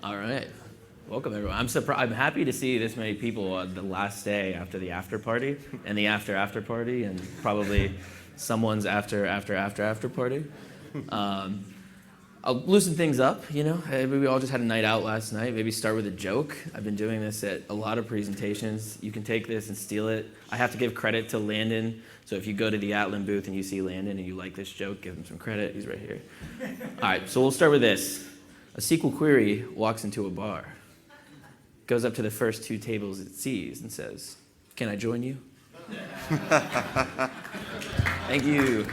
All right. Welcome, everyone. I'm happy to see this many people on the last day after the after party and the after party and probably someone's after party. I'll loosen things up, Maybe we all just had a night out last night. Maybe start with a joke. I've been doing this at a lot of presentations. You can take this and steal it. I have to give credit to Landon. So if you go to the Atlan booth and you see Landon and you like this joke, give him some credit. He's right here. All right, so we'll start with this. A SQL query walks into a bar, goes up to the first two tables it sees and says, "Can I join you?" Thank you.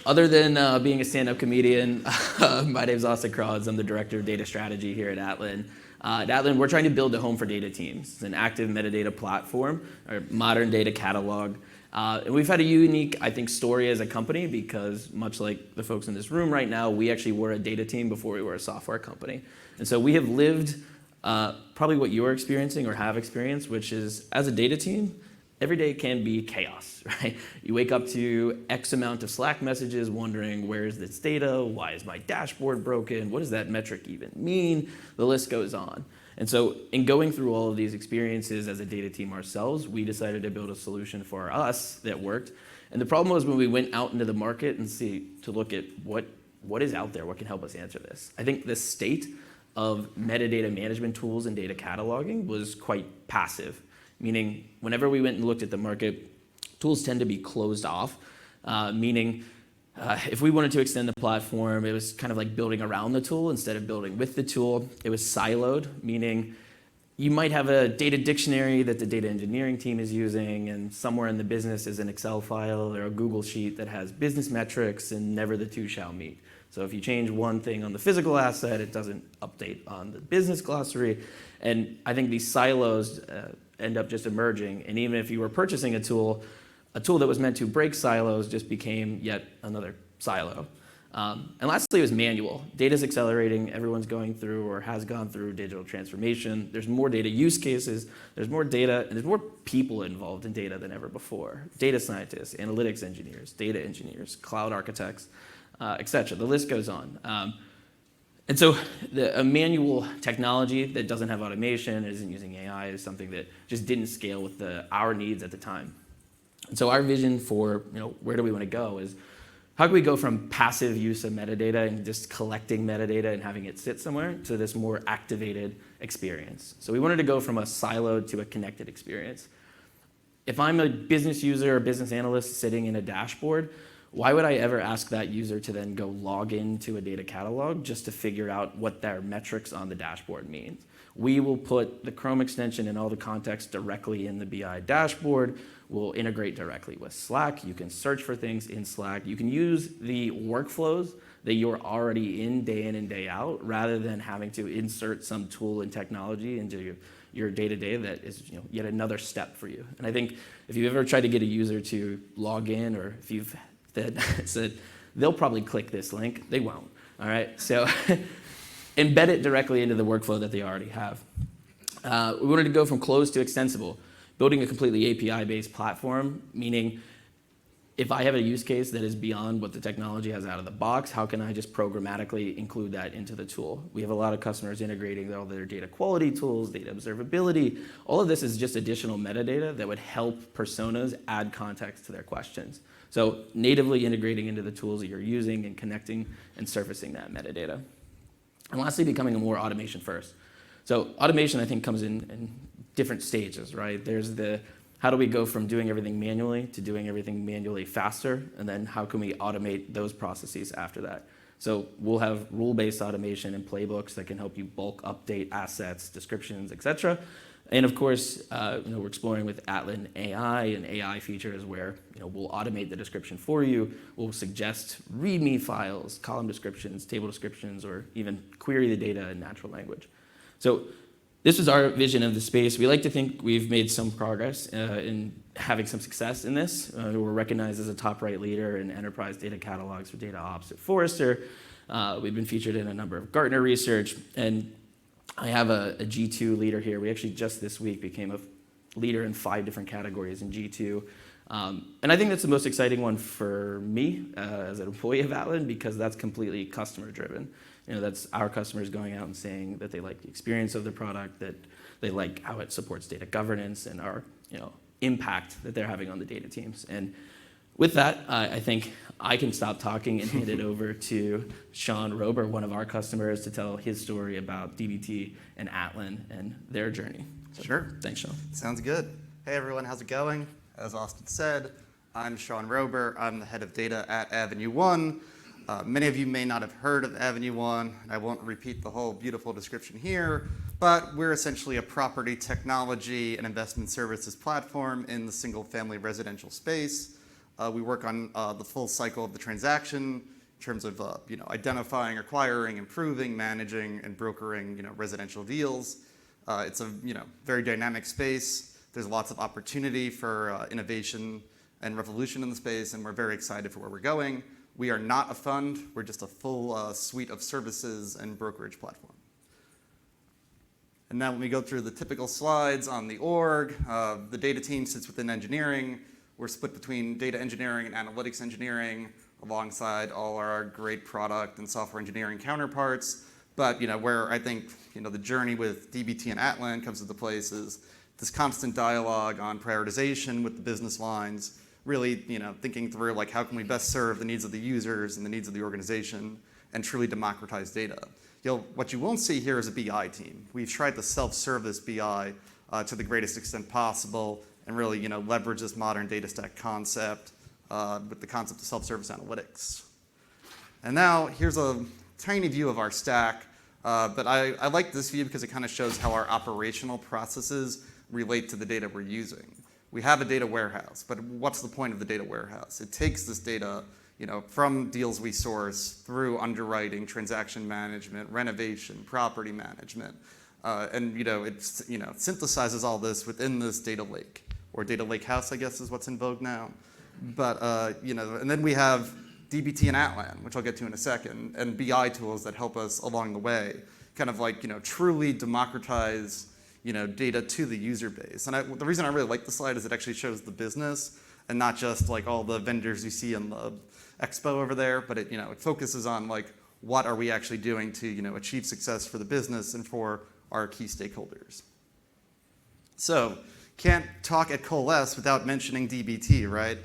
Other than being a stand-up comedian, my name's Austin Kronz. I'm the director of data strategy here at Atlan. At Atlan, we're trying to build a home for data teams. It's an active metadata platform, or modern data catalog. And we've had a unique, I think, story as a company because much like the folks in this room right now, we actually were a data team before we were a software company. And so we have lived probably what you're experiencing or have experienced, which is as a data team, every day can be chaos, right? You wake up to X amount of Slack messages wondering, where is this data? Why is my dashboard broken? What does that metric even mean? The list goes on. And so in going through all of these experiences as a data team ourselves, we decided to build a solution for us that worked. And the problem was when we went out into the market and to look at what is out there, what can help us answer this. I think the state of metadata management tools and data cataloging was quite passive, meaning whenever we went and looked at the market, tools tend to be closed off, meaning if we wanted to extend the platform, it was kind of like building around the tool instead of building with the tool. It was siloed, meaning you might have a data dictionary that the data engineering team is using, and somewhere in the business is an Excel file or a Google sheet that has business metrics, and never the two shall meet. So if you change one thing on the physical asset, it doesn't update on the business glossary. And I think these silos end up just emerging. And even if you were purchasing a tool that was meant to break silos just became yet another silo. And lastly, it was manual. Data's accelerating. Everyone's going through or has gone through digital transformation. There's more data use cases. There's more data, and there's more people involved in data than ever before. Data scientists, analytics engineers, data engineers, cloud architects, et cetera. The list goes on. And so a manual technology that doesn't have automation, isn't using AI, is something that just didn't scale with our needs at the time. And so our vision for where do we want to go is how can we go from passive use of metadata and just collecting metadata and having it sit somewhere to this more activated experience. So we wanted to go from a siloed to a connected experience. If I'm a business user or business analyst sitting in a dashboard, why would I ever ask that user to then go log into a data catalog just to figure out what their metrics on the dashboard means? We will put the Chrome extension and all the context directly in the BI dashboard. We'll integrate directly with Slack. You can search for things in Slack. You can use the workflows that you're already in and day out, rather than having to insert some tool and technology into your day-to-day that is yet another step for you. And I think if you've ever tried to get a user to log in, or if you've said they'll probably click this link, they won't. All right, so embed it directly into the workflow that they already have. We wanted to go from closed to extensible, building a completely API-based platform, meaning if I have a use case that is beyond what the technology has out of the box, how can I just programmatically include that into the tool? We have a lot of customers integrating all their data quality tools, data observability. All of this is just additional metadata that would help personas add context to their questions. So natively integrating into the tools that you're using and connecting and surfacing that metadata. And lastly, becoming a more automation first. So automation, I think, comes in different stages, right? There's how do we go from doing everything manually to doing everything manually faster? And then how can we automate those processes after that? So we'll have rule-based automation and playbooks that can help you bulk update assets, descriptions, et cetera. And of course, we're exploring with Atlan AI and AI features where we'll automate the description for you. We'll suggest README files, column descriptions, table descriptions, or even query the data in natural language. So this is our vision of the space. We like to think we've made some progress in having some success in this. We're recognized as a top-right leader in enterprise data catalogs for data ops at Forrester. We've been featured in a number of Gartner research, and I have a G2 leader here. We actually just this week became a leader in 5 different categories in G2. And I think that's the most exciting one for me as an employee of Atlan, because that's completely customer driven. that's our customers going out and saying that they like the experience of the product, that they like how it supports data governance and our impact that they're having on the data teams. And with that, I think I can stop talking and hand it over to Sean Rober, one of our customers, to tell his story about DBT and Atlan and their journey. So, sure. Thanks, Sean. Sounds good. Hey, everyone. How's it going? As Austin said, I'm Sean Rober. I'm the head of data at Avenue One. Many of you may not have heard of Avenue One. I won't repeat the whole beautiful description here, but we're essentially a property technology and investment services platform in the single-family residential space. We work on the full cycle of the transaction in terms of identifying, acquiring, improving, managing, and brokering residential deals. It's a very dynamic space. There's lots of opportunity for innovation and revolution in the space, and we're very excited for where we're going. We are not a fund. We're just a full suite of services and brokerage platform. And now when we go through the typical slides on the org, the data team sits within engineering. We're split between data engineering and analytics engineering, alongside all our great product and software engineering counterparts. But where I think the journey with DBT and Atlan comes into place is this constant dialogue on prioritization with the business lines, really thinking through how can we best serve the needs of the users and the needs of the organization and truly democratize data. What you won't see here is a BI team. We've tried to self-service BI to the greatest extent possible and really leverage this modern data stack concept with the concept of self-service analytics. And now here's a tiny view of our stack, but I like this view because it kind of shows how our operational processes relate to the data we're using. We have a data warehouse, but what's the point of the data warehouse? It takes this data from deals we source through underwriting, transaction management, renovation, property management, and it synthesizes all this within this data lake, or data lake house, I guess is what's in vogue now. But and then we have DBT and Atlan, which I'll get to in a second, and BI tools that help us along the way, kind of truly democratize data to the user base. And the reason I really like the slide is it actually shows the business and not just all the vendors you see in the expo over there, but it focuses on what are we actually doing to achieve success for the business and for our key stakeholders. So can't talk at Coalesce without mentioning DBT, right?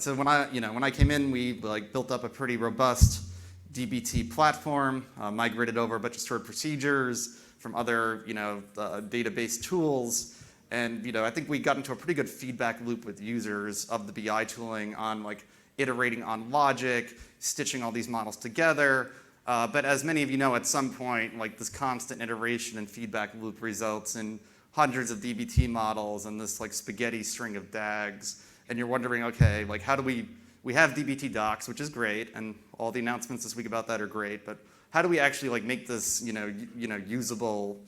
So when I came in, we built up a pretty robust DBT platform, migrated over a bunch of stored procedures from other database tools, and I think we got into a pretty good feedback loop with users of the BI tooling on iterating on logic, stitching all these models together. But as many of you know, at some point, this constant iteration and feedback loop results in hundreds of DBT models and this spaghetti string of DAGs. And you're wondering, okay, how do we have DBT docs, which is great, and all the announcements this week about that are great, but how do we actually make this usable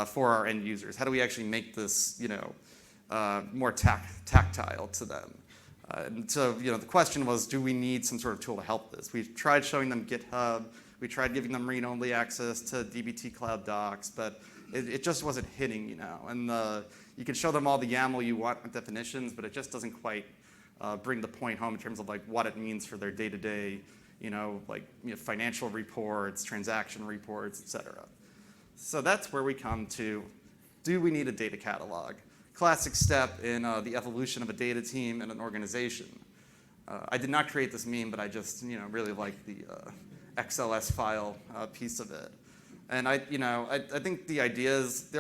for our end users? How do we actually make this more tactile to them? And so the question was, do we need some sort of tool to help this? We tried showing them GitHub. We tried giving them read-only access to DBT Cloud Docs, but it just wasn't hitting, And you can show them all the YAML you want with definitions, but it just doesn't quite bring the point home in terms of what it means for their day-to-day, financial reports, transaction reports, et cetera. So that's where we come to, do we need a data catalog? Classic step in the evolution of a data team and an organization. I did not create this meme, but I just really like the XLS file piece of it. And I think the idea's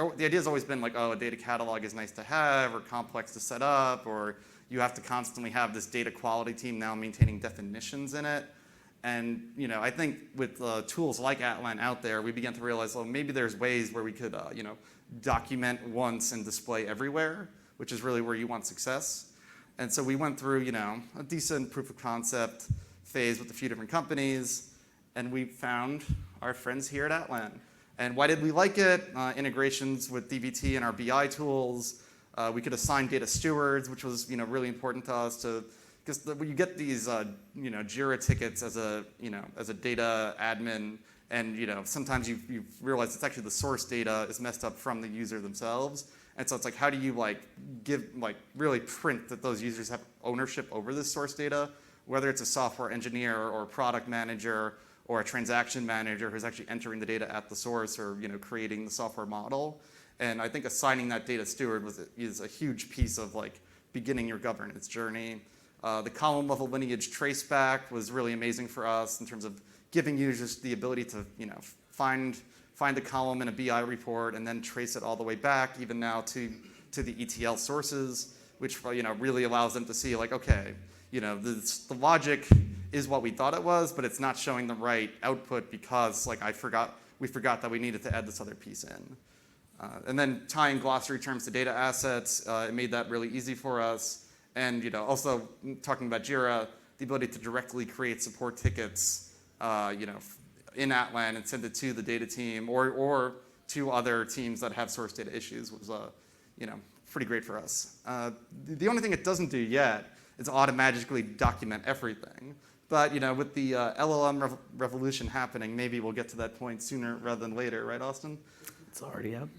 always been a data catalog is nice to have or complex to set up, or you have to constantly have this data quality team now maintaining definitions in it. And I think with tools like Atlan out there, we began to realize, well, maybe there's ways where we could document once and display everywhere, which is really where you want success. And so we went through a decent proof of concept phase with a few different companies, and we found our friends here at Atlan. And why did we like it? Integrations with DBT and our BI tools. We could assign data stewards, which was really important to us because when you get these Jira tickets as a data admin, and sometimes you realize it's actually the source data is messed up from the user themselves. And so it's how do you really print that those users have ownership over this source data, whether it's a software engineer or a product manager or a transaction manager who's actually entering the data at the source or creating the software model. And I think assigning that data steward is a huge piece of like beginning your governance journey. The column level lineage traceback was really amazing for us in terms of giving users the ability to find the column in a BI report and then trace it all the way back, even now to the ETL sources, which really allows them to see like, okay, the logic is what we thought it was, but it's not showing the right output because like we forgot that we needed to add this other piece in. And then tying glossary terms to data assets, it made that really easy for us. And also talking about Jira, the ability to directly create support tickets, in Atlan and send it to the data team or to other teams that have source data issues was, pretty great for us. The only thing it doesn't do yet is automatically document everything. But with the LLM revolution happening, maybe we'll get to that point sooner rather than later, right, Austin? It's already up.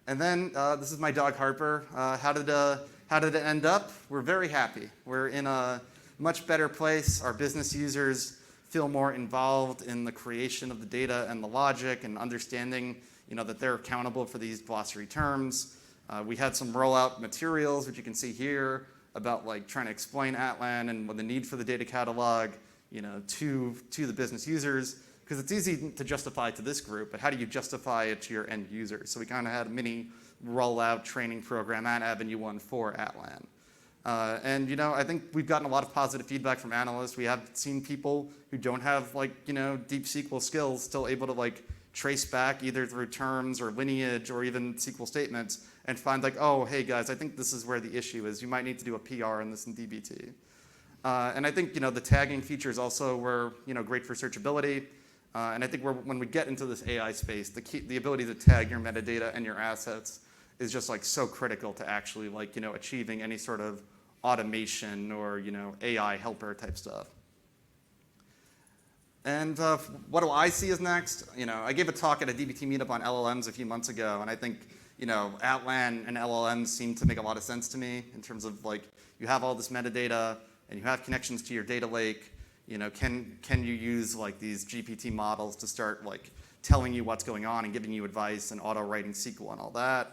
And then this is my dog Harper. How did it end up? We're very happy. We're in a much better place. Our business users feel more involved in the creation of the data and the logic and understanding that they're accountable for these glossary terms. We had some rollout materials, which you can see here, about like trying to explain Atlan and the need for the data catalog to the business users. Because it's easy to justify to this group, but how do you justify it to your end users? So we kind of had a mini rollout training program at Avenue One for Atlan. And I think we've gotten a lot of positive feedback from analysts. We have seen people who don't have deep SQL skills still able to like trace back either through terms or lineage or even SQL statements and find like, oh, hey guys, I think this is where the issue is. You might need to do a PR on this in DBT. And I think the tagging features also were great for searchability. And I think when we get into this AI space, the ability to tag your metadata and your assets is just like so critical to actually like achieving any sort of automation or AI helper type stuff. And what do I see as next? I gave a talk at a DBT meetup on LLMs a few months ago, and I think Atlan and LLMs seem to make a lot of sense to me in terms of like you have all this metadata and you have connections to your data lake. Can you use like these GPT models to start like telling you what's going on and giving you advice and auto writing SQL and all that?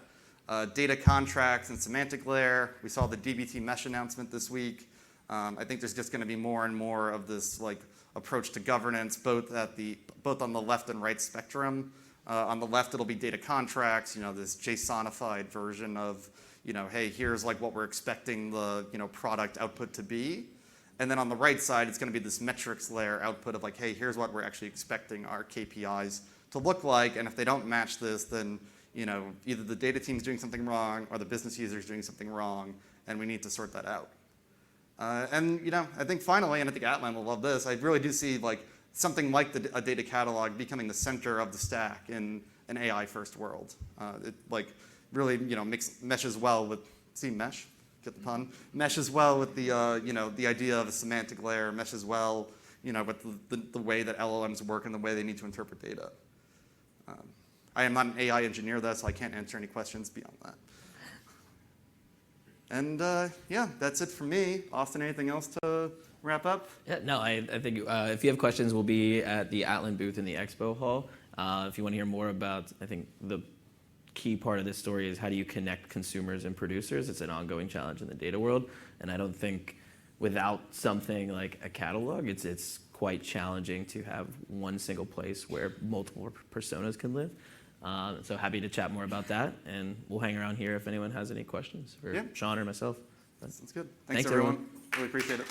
Data contracts and semantic layer. We saw the DBT mesh announcement this week. I think there's just going to be more and more of this like approach to governance, both on the left and right spectrum. On the left, it'll be data contracts. This JSONified version of hey, here's like what we're expecting the product output to be. And then on the right side, it's going to be this metrics layer output of like, hey, here's what we're actually expecting our KPIs to look like. And if they don't match this, then either the data team's doing something wrong or the business user's doing something wrong, and we need to sort that out. And I think finally, and I think Atlan will love this, I really do see like something like a data catalog becoming the center of the stack in an AI-first world. It like really meshes well with, see mesh? Get the pun? Meshes well with the the idea of a semantic layer, meshes well with the way that LLMs work and the way they need to interpret data. I am not an AI engineer though, so I can't answer any questions beyond that. And yeah, that's it for me. Austin, anything else to wrap up? Yeah, no, I think if you have questions, we'll be at the Atlan booth in the expo hall. If you want to hear more about, I think the key part of this story is how do you connect consumers and producers. It's an ongoing challenge in the data world, and I don't think without something like a catalog, it's quite challenging to have one single place where multiple personas can live. So happy to chat more about that, and we'll hang around here if anyone has any questions for Sean or myself. Sounds good. Thanks everyone. Really appreciate it.